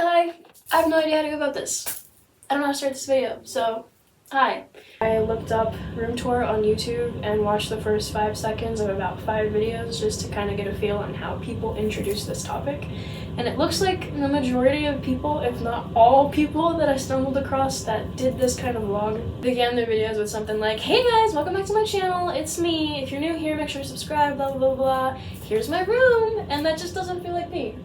Hi, I have no idea how to go about this. I don't know how to start this video, so hi. I looked up room tour on YouTube and watched the first 5 seconds of about 5 videos just to kind of get a feel on how people introduce this topic. And it looks like the majority of people, if not all people that I stumbled across that did this kind of vlog, began their videos with something like, "Hey guys, welcome back to my channel, it's me. If you're new here, make sure to subscribe, blah blah blah blah. Here's my room," and that just doesn't feel like me.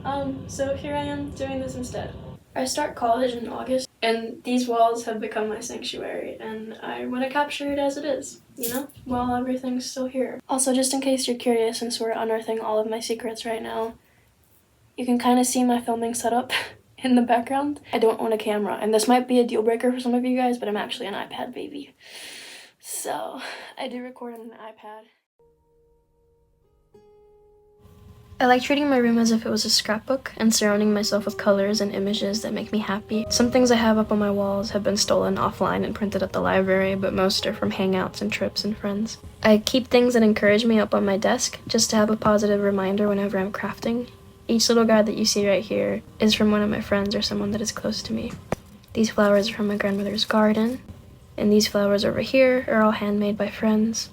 So here I am doing this instead. I start college in August, and these walls have become my sanctuary, and I want to capture it as it is, you know, while everything's still here. Also, just in case you're curious, since we're unearthing all of my secrets right now, you can kind of see my filming setup in the background. I don't own a camera, and this might be a deal breaker for some of you guys, but I'm actually an iPad baby. So, I do record on an iPad. I like treating my room as if it was a scrapbook and surrounding myself with colors and images that make me happy. Some things I have up on my walls have been stolen offline and printed at the library, but most are from hangouts and trips and friends. I keep things that encourage me up on my desk just to have a positive reminder whenever I'm crafting. Each little guide that you see right here is from one of my friends or someone that is close to me. These flowers are from my grandmother's garden, and these flowers over here are all handmade by friends.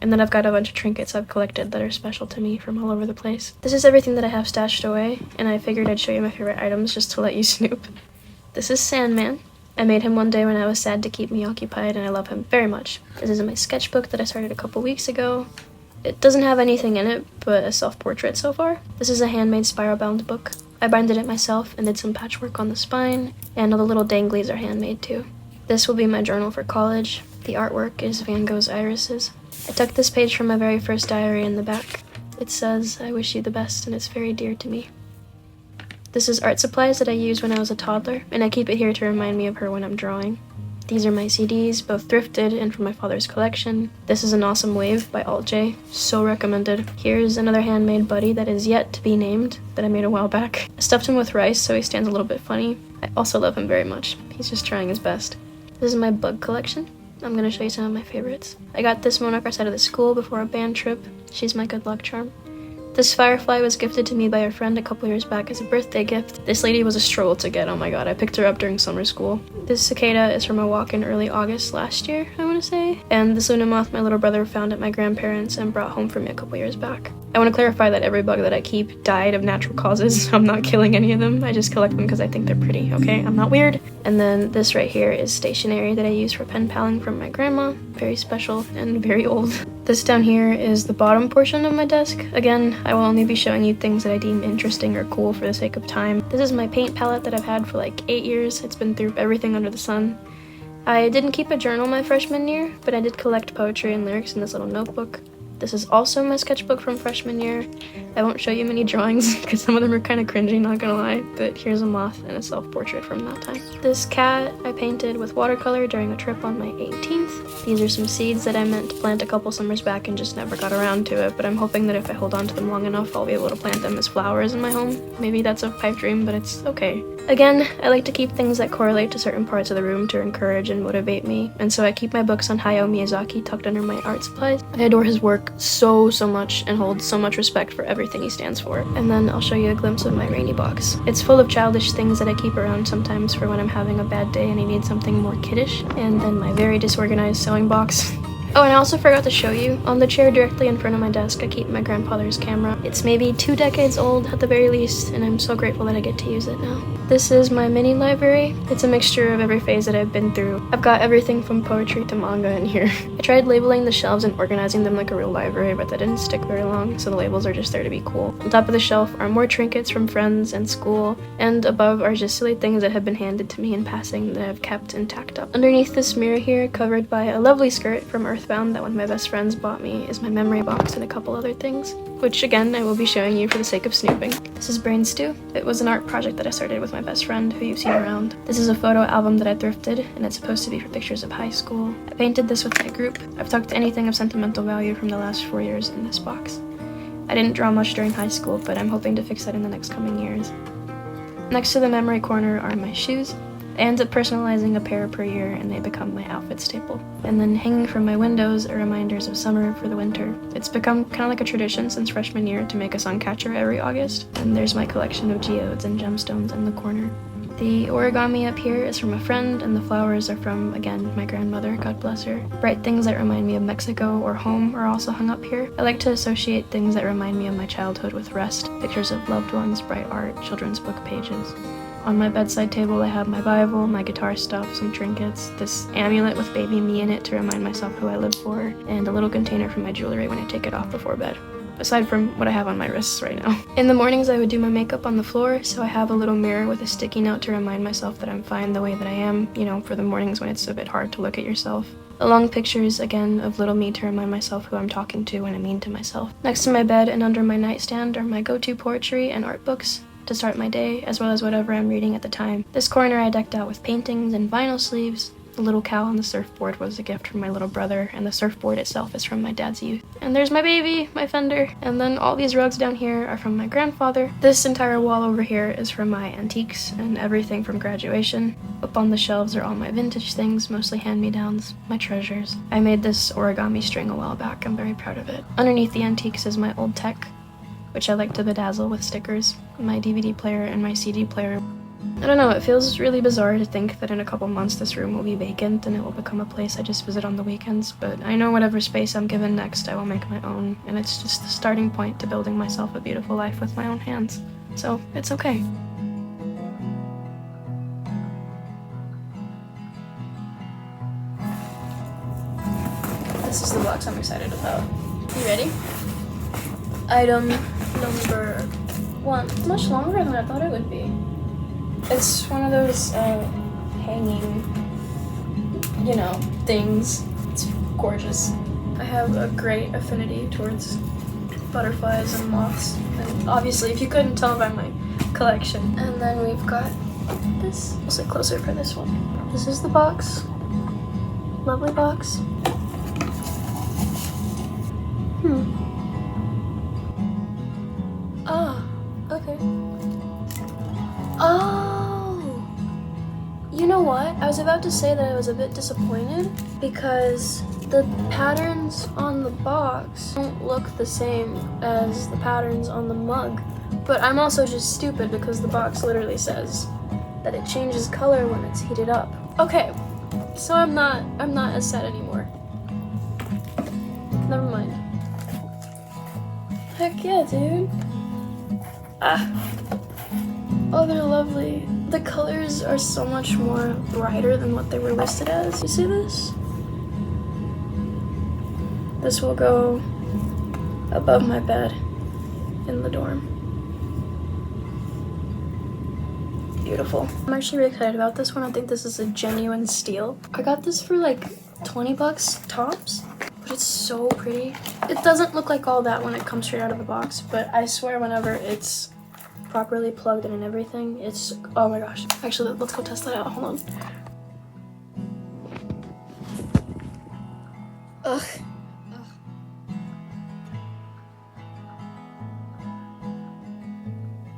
And then I've got a bunch of trinkets I've collected that are special to me from all over the place. This is everything that I have stashed away, and I figured I'd show you my favorite items just to let you snoop. This is Sandman. I made him one day when I was sad to keep me occupied, and I love him very much. This is my sketchbook that I started a couple weeks ago. It doesn't have anything in it but a self-portrait so far. This is a handmade spiral-bound book. I binded it myself and did some patchwork on the spine, and all the little danglies are handmade too. This will be my journal for college. The artwork is Van Gogh's irises. I took this page from my very first diary in the back. It says, "I wish you the best," and it's very dear to me. This is art supplies that I used when I was a toddler, and I keep it here to remind me of her when I'm drawing. These are my CDs, both thrifted and from my father's collection. This is An Awesome Wave by Alt J, so recommended. Here's another handmade buddy that is yet to be named, that I made a while back. I stuffed him with rice so he stands a little bit funny. I also love him very much. He's just trying his best. This is my bug collection. I'm gonna show you some of my favorites. I got this monarch outside of the school before a band trip. She's my good luck charm. This firefly was gifted to me by a friend a couple years back as a birthday gift. This lady was a stroll to get, oh my god, I picked her up during summer school. This cicada is from a walk in early August last year, I want to say. And this Luna moth my little brother found at my grandparents' and brought home for me a couple years back. I want to clarify that every bug that I keep died of natural causes. I'm not killing any of them, I just collect them because I think they're pretty, okay? I'm not weird. And then this right here is stationery that I use for pen paling from my grandma. Very special and very old. This down here is the bottom portion of my desk. Again, I will only be showing you things that I deem interesting or cool for the sake of time. This is my paint palette that I've had for like 8 years. It's been through everything under the sun. I didn't keep a journal my freshman year, but I did collect poetry and lyrics in this little notebook. This is also my sketchbook from freshman year. I won't show you many drawings because some of them are kind of cringy, not gonna lie, but here's a moth and a self-portrait from that time. This cat I painted with watercolor during a trip on my 18th. These are some seeds that I meant to plant a couple summers back and just never got around to it, but I'm hoping that if I hold on to them long enough, I'll be able to plant them as flowers in my home. Maybe that's a pipe dream, but it's okay. Again, I like to keep things that correlate to certain parts of the room to encourage and motivate me, and so I keep my books on Hayao Miyazaki tucked under my art supplies. I adore his work so much and hold so much respect for everything he stands for. And then I'll show you a glimpse of my rainy box. It's full of childish things that I keep around sometimes for when I'm having a bad day and I need something more kiddish. And then my very disorganized sewing box. Oh, and I also forgot to show you, on the chair directly in front of my desk, I keep my grandfather's camera. It's maybe 2 decades old at the very least, and I'm so grateful that I get to use it now. This is my mini library. It's a mixture of every phase that I've been through. I've got everything from poetry to manga in here. I tried labeling the shelves and organizing them like a real library, but that didn't stick very long, so the labels are just there to be cool. On top of the shelf are more trinkets from friends and school, and above are just silly things that have been handed to me in passing that I've kept and tacked up. Underneath this mirror here, covered by a lovely skirt from Earthbound that one of my best friends bought me, is my memory box and a couple other things, which again I will be showing you for the sake of snooping. This is Brain Stew. It was an art project that I started with my best friend who you've seen around. This is a photo album that I thrifted, and it's supposed to be for pictures of high school. I painted this with my group. I've tucked anything of sentimental value from the last 4 years in this box. I didn't draw much during high school, but I'm hoping to fix that in the next coming years. Next to the memory corner are my shoes. I end up personalizing a pair per year and they become my outfit staple. And then hanging from my windows are reminders of summer for the winter. It's become kind of like a tradition since freshman year to make a sun catcher every August. And there's my collection of geodes and gemstones in the corner. The origami up here is from a friend, and the flowers are from, again, my grandmother, God bless her. Bright things that remind me of Mexico or home are also hung up here. I like to associate things that remind me of my childhood with rest, pictures of loved ones, bright art, children's book pages. On my bedside table I have my Bible, my guitar stuff, some trinkets, this amulet with baby me in it to remind myself who I live for, and a little container for my jewelry when I take it off before bed. Aside from what I have on my wrists right now. In the mornings I would do my makeup on the floor, so I have a little mirror with a sticky note to remind myself that I'm fine the way that I am, you know, for the mornings when it's a bit hard to look at yourself. Along pictures, again, of little me to remind myself who I'm talking to when I mean to myself. Next to my bed and under my nightstand are my go-to poetry and art books to start my day, as well as whatever I'm reading at the time. This corner I decked out with paintings and vinyl sleeves. The little cow on the surfboard was a gift from my little brother, and the surfboard itself is from my dad's youth. And there's my baby, my Fender. And then all these rugs down here are from my grandfather. This entire wall over here is from my antiques and everything from graduation. Up on the shelves are all my vintage things, mostly hand-me-downs, my treasures. I made this origami string a while back. I'm very proud of it. Underneath the antiques is my old tech, which I like to bedazzle with stickers, my DVD player and my CD player. I don't know, it feels really bizarre to think that in a couple months this room will be vacant and it will become a place I just visit on the weekends, but I know whatever space I'm given next I will make my own, and it's just the starting point to building myself a beautiful life with my own hands. So, it's okay. This is the box I'm excited about. You ready? Item number 1. It's much longer than I thought it would be. It's one of those hanging, you know, things. It's gorgeous. I have a great affinity towards butterflies and moths, and obviously, if you couldn't tell by my collection. And then we've got this. I'll sit closer for this one. This is the box. Lovely box. Okay. Oh! You know what? I was about to say that I was a bit disappointed because the patterns on the box don't look the same as the patterns on the mug. But I'm also just stupid because the box literally says that it changes color when it's heated up. Okay, so I'm not as sad anymore. Never mind. Heck yeah, dude. Oh, they're lovely. The colors are so much more brighter than what they were listed as. You see this? This will go above my bed in the dorm. Beautiful. I'm actually really excited about this one. I think this is a genuine steal. I got this for like 20 bucks tops, but it's so pretty. It doesn't look like all that when it comes straight out of the box, but I swear whenever it's properly plugged in and everything, it's, oh my gosh. Actually, let's go test that out. Hold on. Ugh.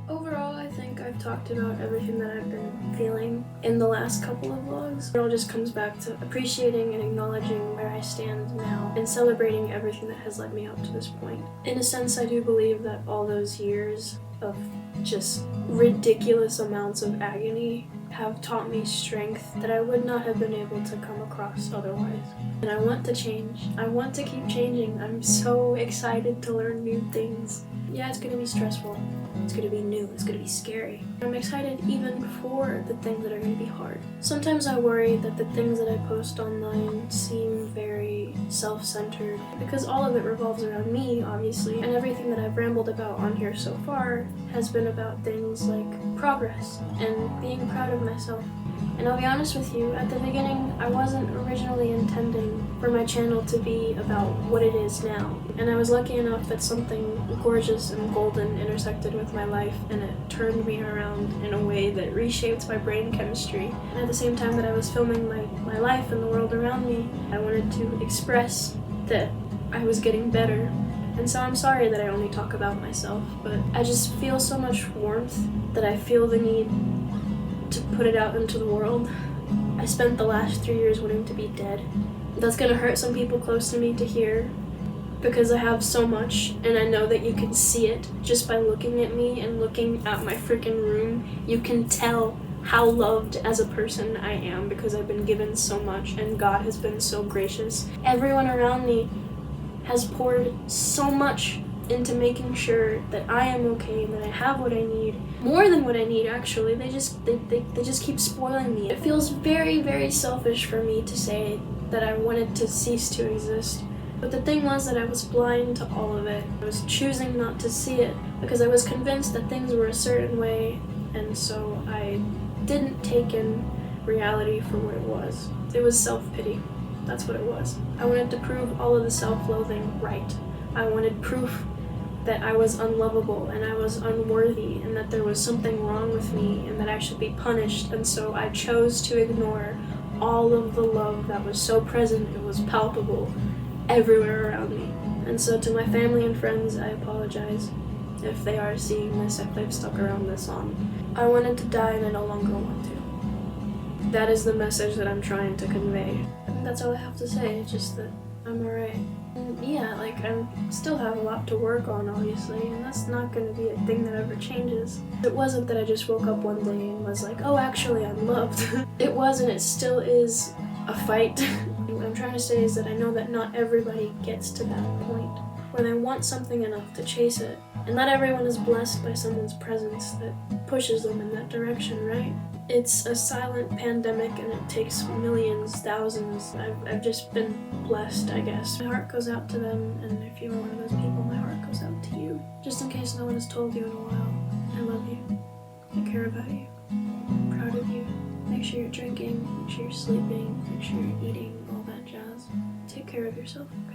Overall, I think I've talked about everything that I've been feeling in the last couple of vlogs. It all just comes back to appreciating and acknowledging where I stand now and celebrating everything that has led me up to this point. In a sense, I do believe that all those years of just ridiculous amounts of agony have taught me strength that I would not have been able to come across otherwise. And I want to change. I want to keep changing. I'm so excited to learn new things. Yeah, it's gonna be stressful. It's gonna be new. It's gonna be scary. I'm excited even for the things that are gonna be hard. Sometimes I worry that the things that I post online seem very self-centered because all of it revolves around me, obviously, and everything that I've rambled about on here so far has been about things like progress and being proud of myself. And I'll be honest with you, at the beginning, I wasn't originally intending for my channel to be about what it is now. And I was lucky enough that something gorgeous and golden intersected with my life, and it turned me around in a way that reshaped my brain chemistry. And at the same time that I was filming my life and the world around me, I wanted to express that I was getting better. And so I'm sorry that I only talk about myself, but I just feel so much warmth that I feel the need to put it out into the world. I spent the last 3 years wanting to be dead. That's gonna hurt some people close to me to hear because I have so much, and I know that you can see it just by looking at me and looking at my freaking room. You can tell how loved as a person I am because I've been given so much and God has been so gracious. Everyone around me has poured so much into making sure that I am okay and that I have what I need. More than what I need, actually. They just keep spoiling me. It feels very, very selfish for me to say that I wanted to cease to exist. But the thing was that I was blind to all of it. I was choosing not to see it because I was convinced that things were a certain way, and so I didn't take in reality for what it was. It was self-pity. That's what it was. I wanted to prove all of the self-loathing right. I wanted proof that I was unlovable and I was unworthy and that there was something wrong with me and that I should be punished, and so I chose to ignore all of the love that was so present, it was palpable everywhere around me. And so to my family and friends, I apologize if they are seeing this, if they've stuck around this long. I wanted to die and I no longer want to. That is the message that I'm trying to convey. I think that's all I have to say, just that I'm alright. Yeah, like, I still have a lot to work on, obviously, and that's not going to be a thing that ever changes. It wasn't that I just woke up one day and was like, oh, actually, I'm loved. It was, and it still is, a fight. What I'm trying to say is that I know that not everybody gets to that point where they want something enough to chase it, and not everyone is blessed by someone's presence that pushes them in that direction, right? It's a silent pandemic and it takes millions, thousands. I've just been blessed, I guess. My heart goes out to them, and if you are one of those people, my heart goes out to you. Just in case no one has told you in a while, I love you. I care about you. I'm proud of you. Make sure you're drinking, make sure you're sleeping, make sure you're eating, all that jazz. Take care of yourself, okay?